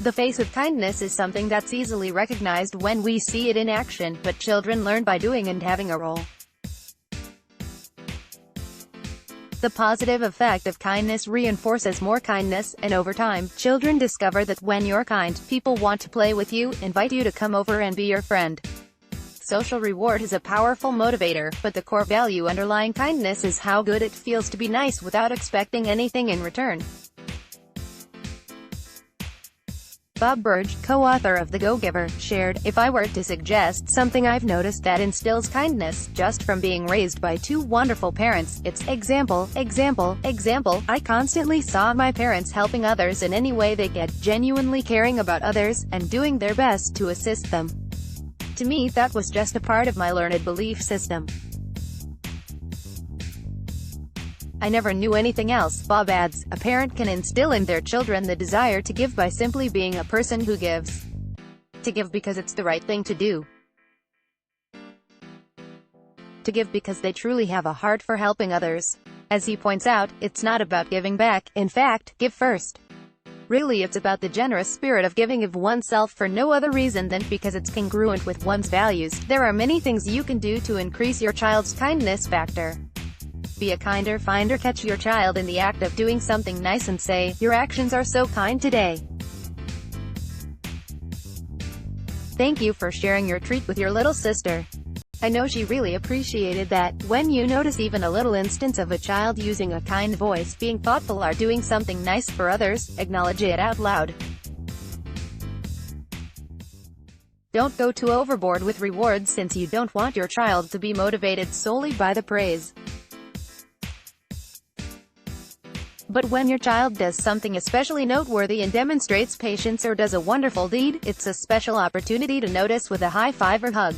The face of kindness is something that's easily recognized when we see it in action, but children learn by doing and having a role. The positive effect of kindness reinforces more kindness, and over time, children discover that when you're kind, people want to play with you, invite you to come over and be your friend. Social reward is a powerful motivator, but the core value underlying kindness is how good it feels to be nice without expecting anything in return. Bob Burge, co-author of The Go-Giver, shared, "If I were to suggest something I've noticed that instills kindness, just from being raised by two wonderful parents, it's example, example, example. I constantly saw my parents helping others in any way they could, genuinely caring about others, and doing their best to assist them. To me, that was just a part of my learned belief system. I never knew anything else." Bob adds, "A parent can instill in their children the desire to give by simply being a person who gives. To give because it's the right thing to do. To give because they truly have a heart for helping others." As he points out, it's not about giving back, in fact, give first. Really, it's about the generous spirit of giving of oneself for no other reason than because it's congruent with one's values. There are many things you can do to increase your child's kindness factor. Be a kinder finder. Catch your child in the act of doing something nice and say, "Your actions are so kind today. Thank you for sharing your treat with your little sister. I know she really appreciated that." When you notice even a little instance of a child using a kind voice, being thoughtful, or doing something nice for others, acknowledge it out loud. Don't go too overboard with rewards, since you don't want your child to be motivated solely by the praise. But when your child does something especially noteworthy and demonstrates patience or does a wonderful deed, it's a special opportunity to notice with a high five or hug.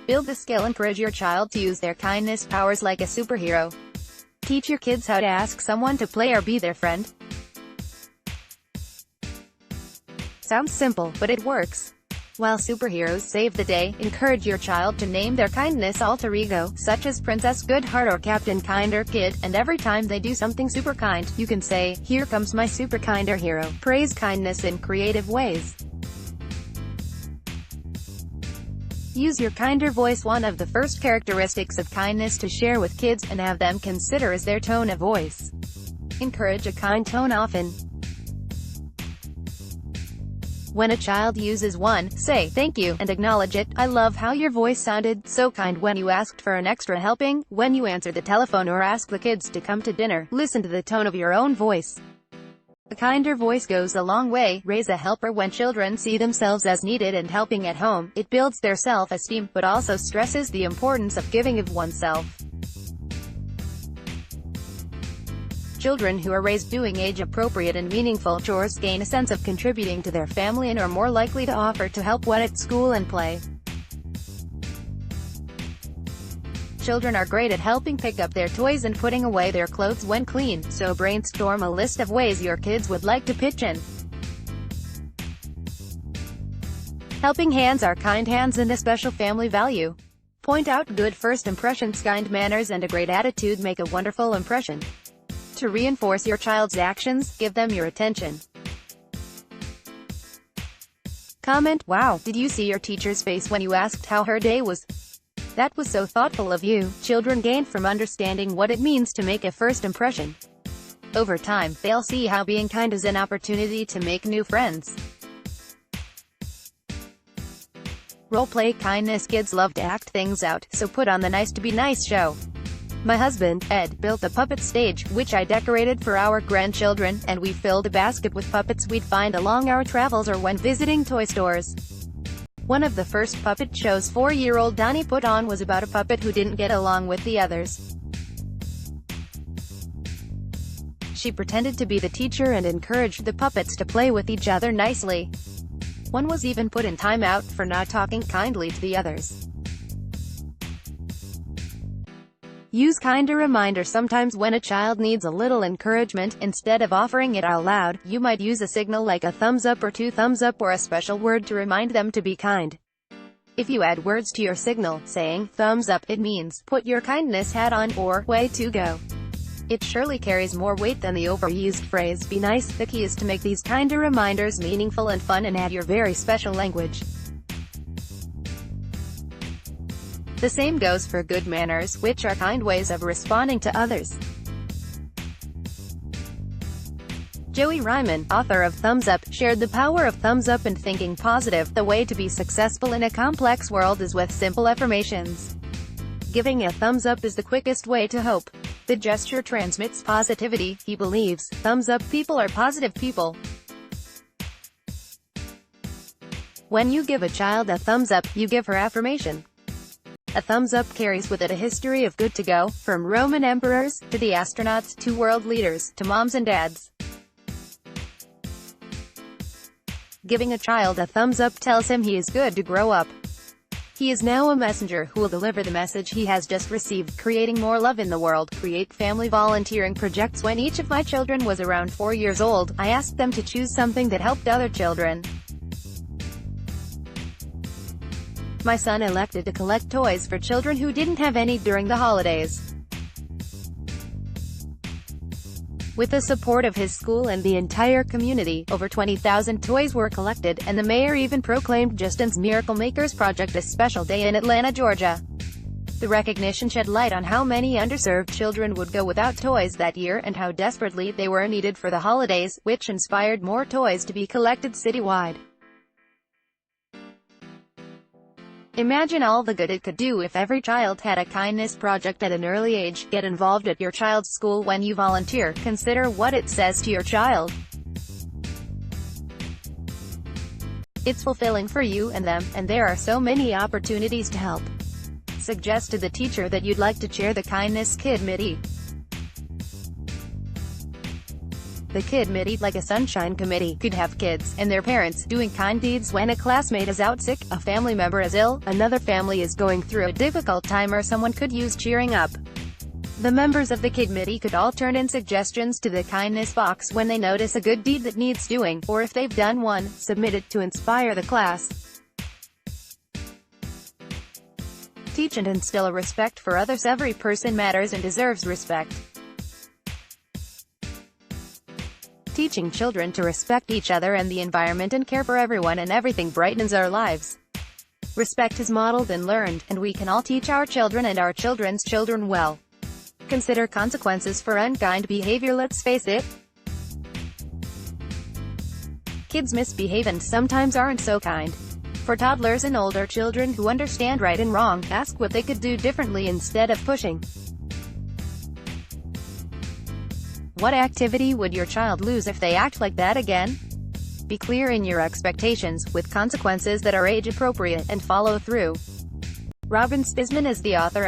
Build the skill. Encourage your child to use their kindness powers like a superhero. Teach your kids how to ask someone to play or be their friend. Sounds simple, but it works. While superheroes save the day, encourage your child to name their kindness alter ego, such as Princess Goodheart or Captain Kinder Kid, and every time they do something super kind, you can say, "Here comes my super kinder hero." Praise kindness in creative ways. Use your kinder voice. One of the first characteristics of kindness to share with kids, and have them consider, is their tone of voice. Encourage a kind tone often. When a child uses one, say, "Thank you," and acknowledge it. "I love how your voice sounded so kind when you asked for an extra helping." When you answer the telephone or ask the kids to come to dinner, listen to the tone of your own voice. A kinder voice goes a long way. Raise a helper. When children see themselves as needed and helping at home, it builds their self-esteem, but also stresses the importance of giving of oneself. Children who are raised doing age-appropriate and meaningful chores gain a sense of contributing to their family and are more likely to offer to help when at school and play. Children are great at helping pick up their toys and putting away their clothes when clean, so brainstorm a list of ways your kids would like to pitch in. Helping hands are kind hands and a special family value. Point out good first impressions. Kind manners and a great attitude make a wonderful impression. To reinforce your child's actions, give them your attention. Comment, "Wow, did you see your teacher's face when you asked how her day was? That was so thoughtful of you." Children gain from understanding what it means to make a first impression. Over time, they'll see how being kind is an opportunity to make new friends. Role-play kindness. Kids love to act things out, so put on the Nice to Be Nice show. My husband, Ed, built a puppet stage, which I decorated for our grandchildren, and we filled a basket with puppets we'd find along our travels or when visiting toy stores. One of the first puppet shows 4-year-old Donnie put on was about a puppet who didn't get along with the others. She pretended to be the teacher and encouraged the puppets to play with each other nicely. One was even put in timeout for not talking kindly to the others. Use kinder reminder. Sometimes when a child needs a little encouragement, instead of offering it out loud, you might use a signal like a thumbs up or 2 thumbs up or a special word to remind them to be kind. If you add words to your signal, saying, "thumbs up," it means, "put your kindness hat on," or "way to go." It surely carries more weight than the overused phrase, "be nice." The key is to make these kinda reminders meaningful and fun and add your very special language. The same goes for good manners, which are kind ways of responding to others. Joey Ryman, author of Thumbs Up, shared the power of thumbs up and thinking positive. The way to be successful in a complex world is with simple affirmations. Giving a thumbs up is the quickest way to hope. The gesture transmits positivity, he believes. Thumbs up people are positive people. When you give a child a thumbs up, you give her affirmation. A thumbs up carries with it a history of good to go, from Roman emperors, to the astronauts, to world leaders, to moms and dads. Giving a child a thumbs up tells him he is good to grow up. He is now a messenger who will deliver the message he has just received, creating more love in the world. Create family volunteering projects. When each of my children was around 4 years old, I asked them to choose something that helped other children. My son elected to collect toys for children who didn't have any during the holidays. With the support of his school and the entire community, over 20,000 toys were collected, and the mayor even proclaimed Justin's Miracle Makers Project a special day in Atlanta, Georgia. The recognition shed light on how many underserved children would go without toys that year, and how desperately they were needed for the holidays, which inspired more toys to be collected citywide. Imagine all the good it could do if every child had a kindness project at an early age. Get involved at your child's school when you volunteer. Consider what it says to your child. It's fulfilling for you and them, and there are so many opportunities to help. Suggest to the teacher that you'd like to chair the Kindness Kid Committee. The Kid Committee, like a Sunshine Committee, could have kids and their parents doing kind deeds when a classmate is out sick, a family member is ill, another family is going through a difficult time, or someone could use cheering up. The members of the Kid Committee could all turn in suggestions to the kindness box when they notice a good deed that needs doing, or if they've done one, submit it to inspire the class. Teach and instill a respect for others. Every person matters and deserves respect. Teaching children to respect each other and the environment and care for everyone and everything brightens our lives. Respect is modeled and learned, and we can all teach our children and our children's children well. Consider consequences for unkind behavior. Let's face it, kids misbehave and sometimes aren't so kind. For toddlers and older children who understand right and wrong, ask what they could do differently instead of pushing. What activity would your child lose if they act like that again? Be clear in your expectations, with consequences that are age-appropriate, and follow through. Robin Spisman is the author